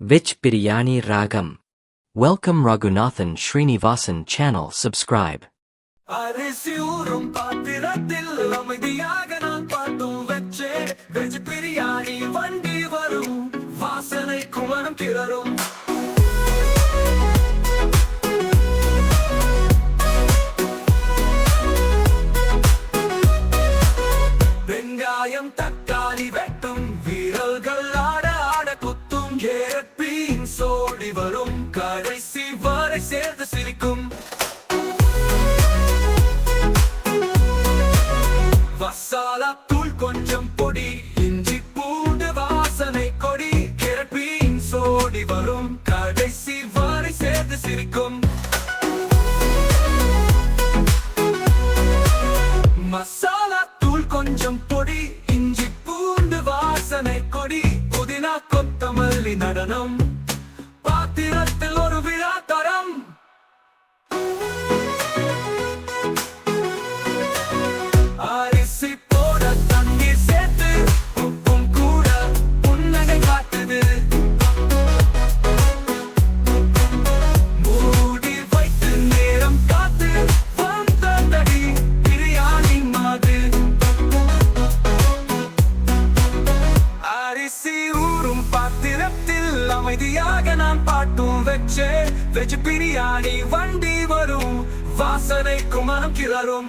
Veg Biryani Ragam. Welcome Raghunathan Srinivasan channel. Subscribe. அரிசியூரும் பாத்திரத்தில் அமைதியாக நான் பாட்டும் வச்சே வெஜ் பிரியாணி வண்டி வரும் வாசனை குமரம் கிளறும் வெங்காயம் தக்காளி வெட்டும் வீரர்கள் ஆட ஆட குத்தும் கேரட் பீன்ஸ் ஓடி வரும் கடைசி வரை சேர்ந்து சிரிக்கும் மசாலா தூள் கொஞ்சம் பொடி இஞ்சி பூண்டு வாசனை கொடி கேரட் பீன்ஸ் ஓடி வரும் கடைசி வரை சேர்ந்து சிரிக்கும் மசாலா தூள் கொஞ்சம் பொடி இஞ்சி பூண்டு வாசனை கொடி புதினா கொத்தமல்லி நடனம் பாத்திரத்தில் ஒரு விழா தரம் அமைதியாக நான் பாட்டும் வச்சே வெஜ் பிரியாணி வண்டி வரும் வாசனை குமரம் கிளறும்